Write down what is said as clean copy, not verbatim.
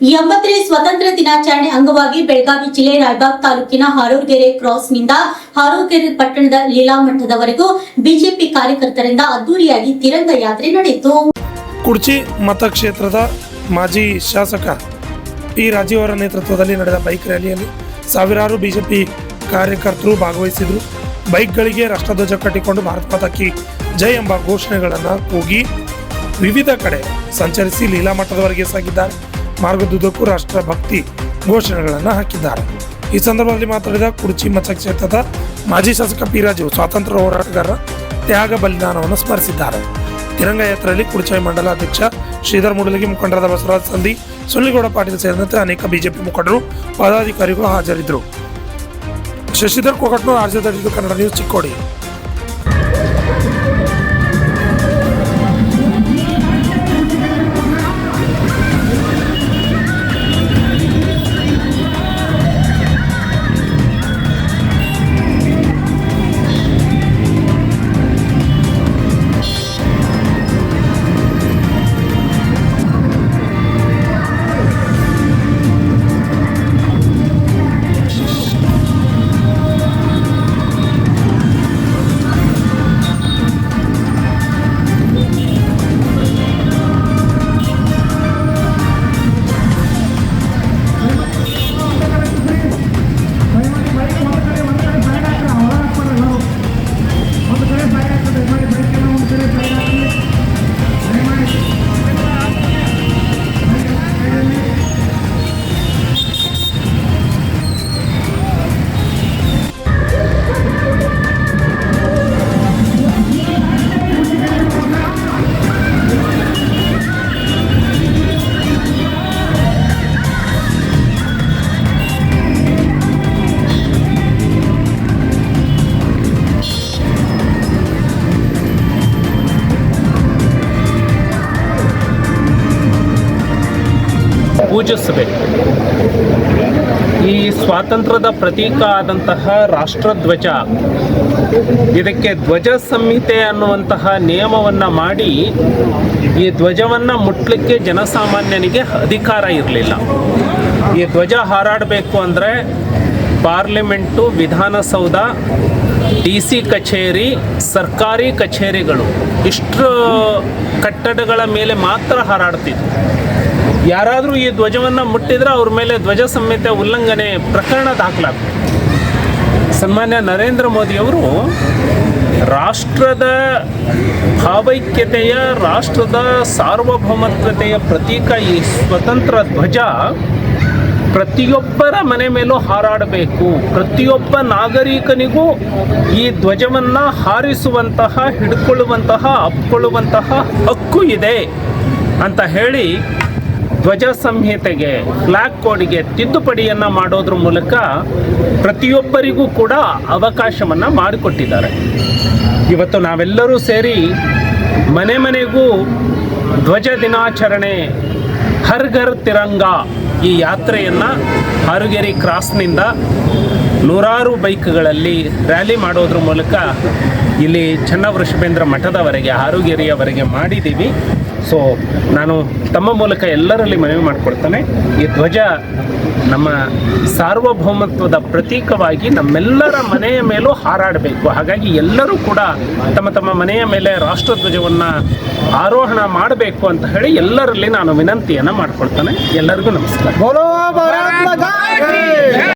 ಎಂಬತ್ತನೇ ಸ್ವಾತಂತ್ರ್ಯ ದಿನಾಚರಣೆ ಅಂಗವಾಗಿ ಬೆಳಗಾವಿ ಜಿಲ್ಲೆ ರಾಯಬಾಗ್ ತಾಲೂಕಿನ ಹಾರೂರ್ಗೆರೆ ಕ್ರಾಸ್ನಿಂದ ಹಾರೂರ್ಗೆರೆ ಪಟ್ಟಣದ ಲೀಲಾಮಠದವರೆಗೂ ಬಿಜೆಪಿ ಕಾರ್ಯಕರ್ತರಿಂದ ಅದ್ದೂರಿಯಾಗಿ ತಿರಂಗ ಯಾತ್ರೆ ನಡೆಯಿತು. ಕುಡ್ಚಿ ಮತಕ್ಷೇತ್ರದ ಮಾಜಿ ಶಾಸಕ ಪಿ ರಾಜೀವ್ ಅವರ ನೇತೃತ್ವದಲ್ಲಿ ನಡೆದ ಬೈಕ್ ರ್ಯಾಲಿಯಲ್ಲಿ ಸಾವಿರಾರು ಬಿಜೆಪಿ ಕಾರ್ಯಕರ್ತರು ಭಾಗವಹಿಸಿದರು. ಬೈಕ್ಗಳಿಗೆ ರಾಷ್ಟ್ರಧ್ವಜ ಕಟ್ಟಿಕೊಂಡು ಭಾರತ್ ಮಾತಾ ಕಿ ಜೈ ಎಂಬ ಘೋಷಣೆಗಳನ್ನು ಕೂಗಿ ವಿವಿಧ ಕಡೆ ಸಂಚರಿಸಿ ಲೀಲಾಮಠದವರೆಗೆ ಸಾಗಿದ್ದಾರೆ. ಮಾರ್ಗದುದ್ದಕ್ಕೂ ರಾಷ್ಟ್ರಭಕ್ತಿ ಘೋಷಣೆಗಳನ್ನು ಹಾಕಿದ್ದಾರೆ. ಈ ಸಂದರ್ಭದಲ್ಲಿ ಮಾತನಾಡಿದ ಕುಡ್ಚಿ ಮತಕ್ಷೇತ್ರದ ಮಾಜಿ ಶಾಸಕ ಪಿ ರಾಜೀವ್ ಸ್ವಾತಂತ್ರ್ಯ ಹೋರಾಟಗಾರರ ತ್ಯಾಗ ಬಲಿದಾನವನ್ನು ಸ್ಮರಿಸಿದ್ದಾರೆ. ತಿರಂಗ ಯಾತ್ರೆಯಲ್ಲಿ ಕುಡ್ಚಿ ಮಂಡಲ ಅಧ್ಯಕ್ಷ ಶ್ರೀಧರ್ ಮೂಡಲಗಿ, ಮುಖಂಡರಾದ ಬಸವರಾಜ್ ಸಂಧಿ, ಸುಳ್ಳಿಗೌಡ ಪಾಟೀಲ್ ಸೇರಿದಂತೆ ಅನೇಕ ಬಿಜೆಪಿ ಮುಖಂಡರು ಪದಾಧಿಕಾರಿಗಳು ಹಾಜರಿದ್ದರು. Shashidhar Kogatnur, RJ32 Kannada news, Chikkodi. ಪೂಜಿಸಬೇಕು. ಈ ಸ್ವಾತಂತ್ರ್ಯದ ಪ್ರತೀಕ ಆದಂತಹ ರಾಷ್ಟ್ರಧ್ವಜ, ಇದಕ್ಕೆ ಧ್ವಜ ಸಂಹಿತೆ ಅನ್ನುವಂತಹ ನಿಯಮವನ್ನು ಮಾಡಿ ಈ ಧ್ವಜವನ್ನು ಮುಟ್ಲಿಕ್ಕೆ ಜನಸಾಮಾನ್ಯನಿಗೆ ಅಧಿಕಾರ ಇರಲಿಲ್ಲ. ಈ ಧ್ವಜ ಹಾರಾಡಬೇಕು ಅಂದರೆ ಪಾರ್ಲಿಮೆಂಟು, ವಿಧಾನಸೌಧ, DC ಕಚೇರಿ, ಸರ್ಕಾರಿ ಕಚೇರಿಗಳು ಇಷ್ಟು ಕಟ್ಟಡಗಳ ಮೇಲೆ ಮಾತ್ರ ಹಾರಾಡ್ತಿದ್ವು. ಯಾರಾದರೂ ಈ ಧ್ವಜವನ್ನು ಮುಟ್ಟಿದ್ರೆ ಅವ್ರ ಮೇಲೆ ಧ್ವಜ ಸಂಹಿತೆ ಉಲ್ಲಂಘನೆ ಪ್ರಕರಣ ದಾಖಲಾಗ್ತದೆ. ಸನ್ಮಾನ್ಯ ನರೇಂದ್ರ ಮೋದಿಯವರು ರಾಷ್ಟ್ರದ ಭಾವೈಕ್ಯತೆಯ, ರಾಷ್ಟ್ರದ ಸಾರ್ವಭೌಮತ್ವತೆಯ ಪ್ರತೀಕ ಈ ಸ್ವತಂತ್ರ ಧ್ವಜ ಪ್ರತಿಯೊಬ್ಬರ ಮನೆ ಮೇಲೂ ಹಾರಾಡಬೇಕು, ಪ್ರತಿಯೊಬ್ಬ ನಾಗರಿಕನಿಗೂ ಈ ಧ್ವಜವನ್ನು ಹಾರಿಸುವಂತಹ, ಹಿಡ್ಕೊಳ್ಳುವಂತಹ, ಅಪ್ಕೊಳ್ಳುವಂತಹ ಹಕ್ಕು ಇದೆ ಅಂತ ಹೇಳಿ ಧ್ವಜ ಸಂಹಿತೆಗೆ, ಫ್ಲಾಗ್ ಕೋಡ್ಗೆ ತಿದ್ದುಪಡಿಯನ್ನು ಮಾಡೋದ್ರ ಮೂಲಕ ಪ್ರತಿಯೊಬ್ಬರಿಗೂ ಕೂಡ ಅವಕಾಶವನ್ನು ಮಾಡಿಕೊಟ್ಟಿದ್ದಾರೆ. ಇವತ್ತು ನಾವೆಲ್ಲರೂ ಸೇರಿ ಮನೆ ಮನೆಗೂ ಧ್ವಜ ದಿನಾಚರಣೆ, ಹರ್ ಘರ್ ತಿರಂಗ ಈ ಯಾತ್ರೆಯನ್ನು ಹಾರೂರ್ಗೆರೆ ಕ್ರಾಸ್ನಿಂದ ನೂರಾರು ಬೈಕ್ಗಳಲ್ಲಿ ರ್ಯಾಲಿ ಮಾಡೋದ್ರ ಮೂಲಕ ಇಲ್ಲಿ ಚನ್ನವೃಷಭೇಂದ್ರ ಮಠದವರೆಗೆ, ಹಾರೂರ್ಗೆರೆಯವರೆಗೆ ಮಾಡಿದ್ದೀವಿ. ಸೊ ನಾನು ತಮ್ಮ ಮೂಲಕ ಎಲ್ಲರಲ್ಲಿ ಮನವಿ ಮಾಡಿಕೊಡ್ತೇನೆ, ಈ ಧ್ವಜ ನಮ್ಮ ಸಾರ್ವಭೌಮತ್ವದ ಪ್ರತೀಕವಾಗಿ ನಮ್ಮೆಲ್ಲರ ಮನೆಯ ಮೇಲೂ ಹಾರಾಡಬೇಕು. ಹಾಗಾಗಿ ಎಲ್ಲರೂ ಕೂಡ ತಮ್ಮ ತಮ್ಮ ಮನೆಯ ಮೇಲೆ ರಾಷ್ಟ್ರಧ್ವಜವನ್ನು ಆರೋಹಣ ಮಾಡಬೇಕು ಅಂತ ಹೇಳಿ ಎಲ್ಲರಲ್ಲಿ ನಾನು ವಿನಂತಿಯನ್ನು ಮಾಡಿಕೊಡ್ತೇನೆ. ಎಲ್ಲರಿಗೂ ನಮಸ್ಕಾರ.